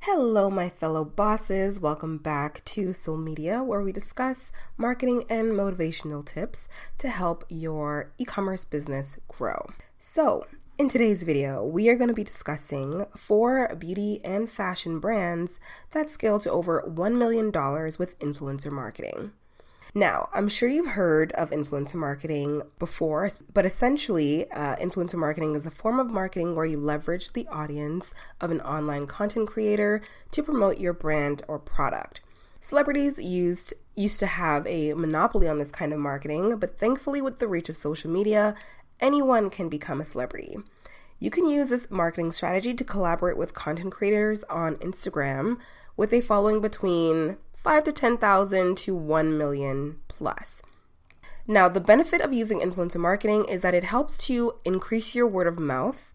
Hello, my fellow bosses. Welcome back to Soul Media, where we discuss marketing and motivational tips to help your e-commerce business grow. So, in today's video, we are going to be discussing 4 beauty and fashion brands that scale to over $1 million with influencer marketing. Now, I'm sure you've heard of influencer marketing before, but essentially, influencer marketing is a form of marketing where you leverage the audience of an online content creator to promote your brand or product. Celebrities used to have a monopoly on this kind of marketing, but thankfully with the reach of social media, anyone can become a celebrity. You can use this marketing strategy to collaborate with content creators on Instagram with a following between 5 to 10,000 to 1 million plus. Now, the benefit of using influencer marketing is that it helps to increase your word of mouth,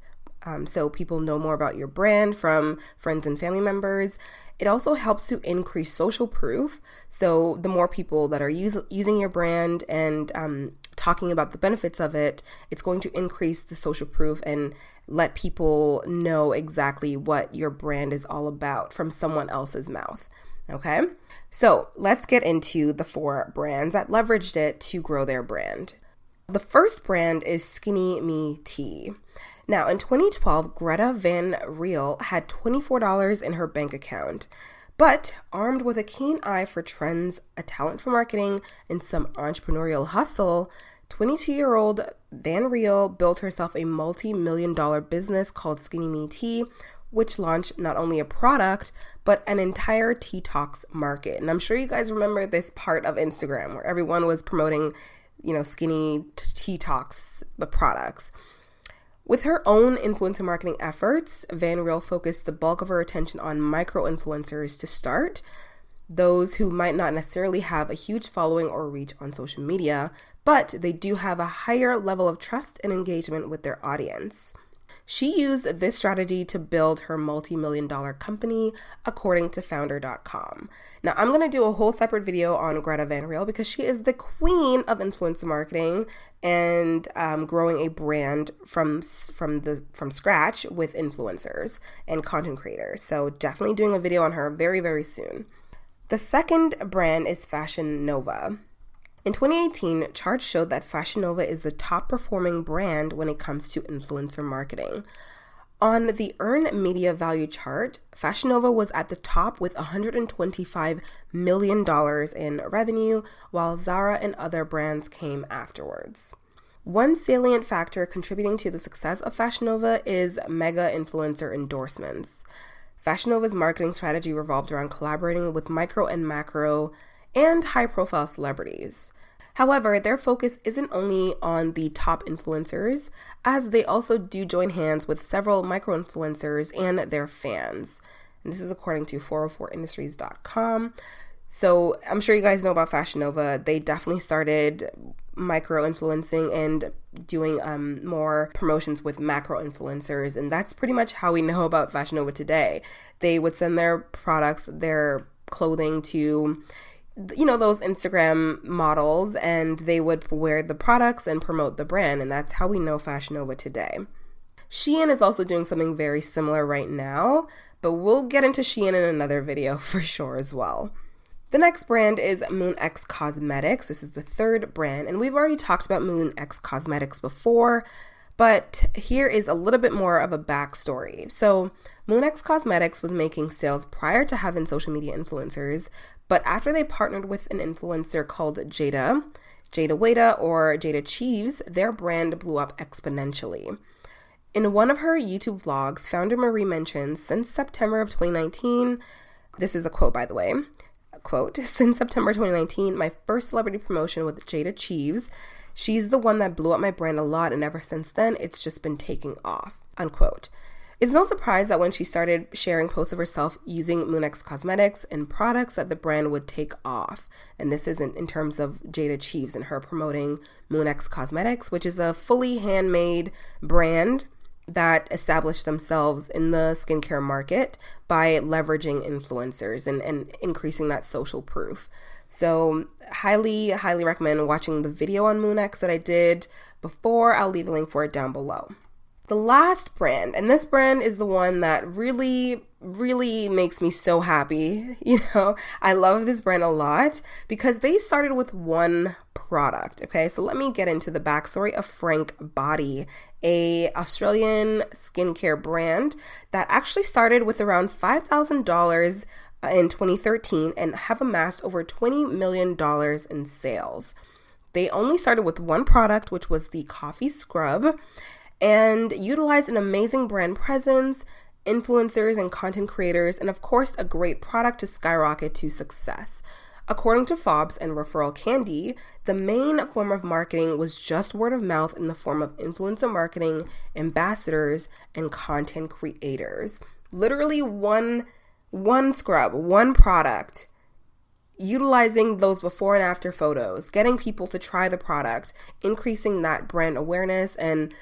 so people know more about your brand from friends and family members. It also helps to increase social proof, so the more people that are using your brand and talking about the benefits of it, it's going to increase the social proof and let people know exactly what your brand is all about from someone else's mouth. Okay, so let's get into the 4 brands that leveraged it to grow their brand. The first brand is Skinny Me Tea. Now, in 2012, Gretta Van Riel had $24 in her bank account, but armed with a keen eye for trends, a talent for marketing, and some entrepreneurial hustle, 22-year-old Van Riel built herself a multi-million-dollar business called Skinny Me Tea, which launched not only a product, but an entire tea talks market. And I'm sure you guys remember this part of Instagram where everyone was promoting, skinny tea talks, the products. With her own influencer marketing efforts, Van Riel focused the bulk of her attention on micro-influencers to start, those who might not necessarily have a huge following or reach on social media, but they do have a higher level of trust and engagement with their audience. She used this strategy to build her multi-million-dollar company, according to founder.com. Now, I'm going to do a whole separate video on Gretta Van Riel because she is the queen of influencer marketing and growing a brand from scratch with influencers and content creators. So definitely doing a video on her very, very soon. The second brand is Fashion Nova. In 2018, charts showed that Fashion Nova is the top performing brand when it comes to influencer marketing. On the earned media value chart, Fashion Nova was at the top with $125 million in revenue, while Zara and other brands came afterwards. One salient factor contributing to the success of Fashion Nova is mega influencer endorsements. Fashion Nova's marketing strategy revolved around collaborating with micro and macro and high-profile celebrities. However, their focus isn't only on the top influencers, as they also do join hands with several micro-influencers and their fans. And this is according to 404industries.com. So I'm sure you guys know about Fashion Nova. They definitely started micro-influencing and doing more promotions with macro-influencers. And that's pretty much how we know about Fashion Nova today. They would send their products, their clothing to those Instagram models, and they would wear the products and promote the brand, and that's how we know Fashion Nova today. Shein is also doing something very similar right now, but we'll get into Shein in another video for sure as well. The next brand is Moon X Cosmetics. This is the third brand, and we've already talked about Moon X Cosmetics before, but here is a little bit more of a backstory. So Moon X Cosmetics was making sales prior to having social media influencers, but after they partnered with an influencer called Jada Wada or Jada Cheeves, their brand blew up exponentially. In one of her YouTube vlogs, founder Marie mentions, since September of 2019, this is a quote by the way, quote, "Since September 2019, my first celebrity promotion with Jada Cheeves, she's the one that blew up my brand a lot, and ever since then, it's just been taking off," unquote. It's no surprise that when she started sharing posts of herself using Moon X Cosmetics and products that the brand would take off. And this isn't in terms of Jada Cheeves and her promoting Moon X Cosmetics, which is a fully handmade brand that established themselves in the skincare market by leveraging influencers and increasing that social proof. So highly recommend watching the video on Moon X that I did before. I'll leave a link for it down below. The last brand, and this brand is the one that really makes me so happy. I love this brand a lot because they started with one product. Okay, so let me get into the backstory of Frank Body, a Australian skincare brand that actually started with around $5,000 in 2013 and have amassed over $20 million in sales. They only started with one product, which was the coffee scrub, and utilized an amazing brand presence, influencers and content creators, and of course, a great product to skyrocket to success. According to Forbes and Referral Candy, the main form of marketing was just word of mouth in the form of influencer marketing, ambassadors, and content creators. Literally one scrub, one product, utilizing those before and after photos, getting people to try the product, increasing that brand awareness and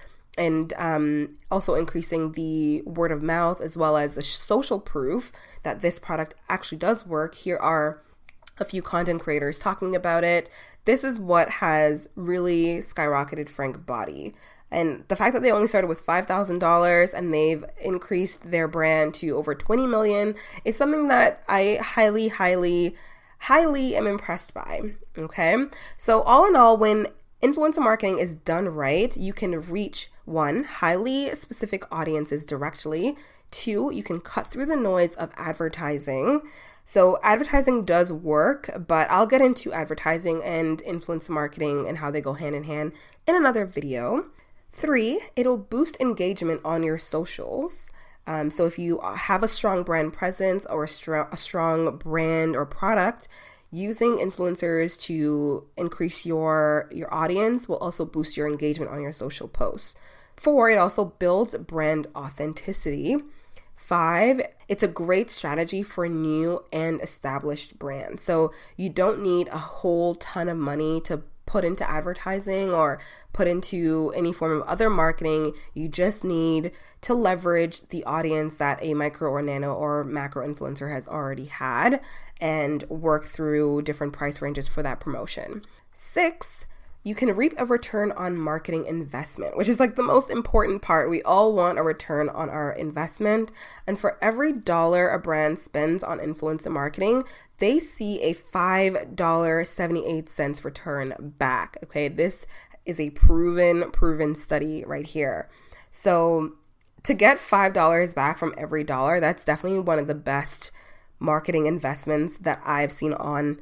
also increasing the word of mouth as well as the social proof that this product actually does work. Here are a few content creators talking about it. This is what has really skyrocketed Frank Body. And the fact that they only started with $5,000 and they've increased their brand to over 20 million is something that I highly am impressed by. Okay. So all in all, when influencer marketing is done right, you can reach 1, highly specific audiences directly. 2, you can cut through the noise of advertising. So advertising does work, but I'll get into advertising and influencer marketing and how they go hand in hand in another video. 3, it'll boost engagement on your socials. So if you have a strong brand presence or a strong brand or product, using influencers to increase your audience will also boost your engagement on your social posts. 4, it also builds brand authenticity. 5, it's a great strategy for new and established brands. So you don't need a whole ton of money to put into advertising or put into any form of other marketing. You just need to leverage the audience that a micro or nano or macro influencer has already had and work through different price ranges for that promotion. 6, you can reap a return on marketing investment, which is like the most important part. We all want a return on our investment. And for every dollar a brand spends on influencer marketing, they see a $5.78 return back. Okay, this is a proven study right here. So to get $5 back from every dollar, that's definitely one of the best marketing investments that I've seen online,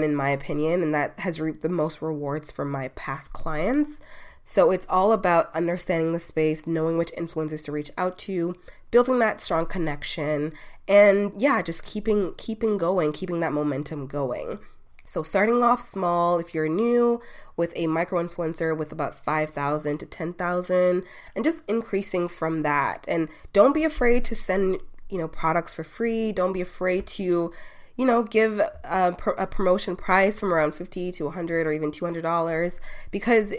in my opinion, and that has reaped the most rewards from my past clients. So it's all about understanding the space, knowing which influencers to reach out to, building that strong connection, and just keeping going, keeping that momentum going. So starting off small, if you're new, with a micro influencer with about 5,000 to 10,000, and just increasing from that. And don't be afraid to send, products for free. Don't be afraid to give a promotion price from around $50 to $100 or even $200, because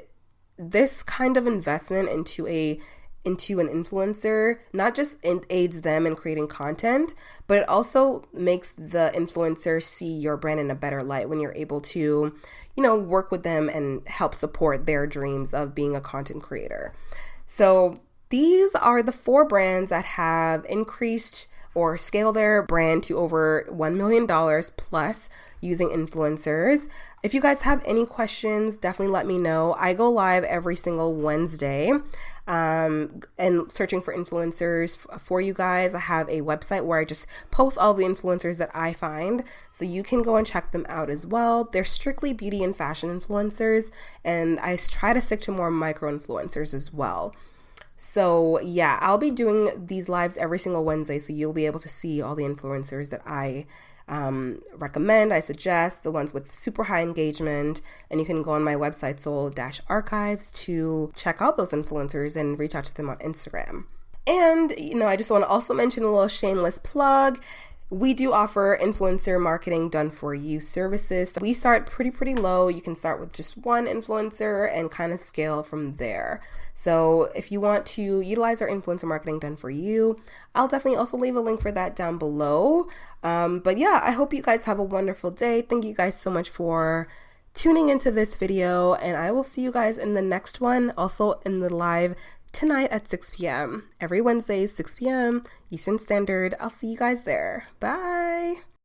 this kind of investment into an influencer not just aids them in creating content, but it also makes the influencer see your brand in a better light when you're able to, work with them and help support their dreams of being a content creator. So these are the 4 brands that have increased or scale their brand to over $1 million plus using influencers. If you guys have any questions, definitely let me know. I go live every single Wednesday and searching for influencers for you guys. I have a website where I just post all the influencers that I find, so you can go and check them out as well. They're strictly beauty and fashion influencers, and I try to stick to more micro influencers as well. So I'll be doing these lives every single Wednesday, so you'll be able to see all the influencers that I recommend, I suggest, the ones with super high engagement, and you can go on my website, Soul-Archives, to check out those influencers and reach out to them on Instagram. And, I just want to also mention a little shameless plug. We do offer influencer marketing done for you services. So we start pretty low. You can start with just one influencer and kind of scale from there. So if you want to utilize our influencer marketing done for you, I'll definitely also leave a link for that down below. But I hope you guys have a wonderful day. Thank you guys so much for tuning into this video, and I will see you guys in the next one, also in the live tonight at 6 p.m. Every Wednesday, 6 p.m. Eastern Standard. I'll see you guys there. Bye.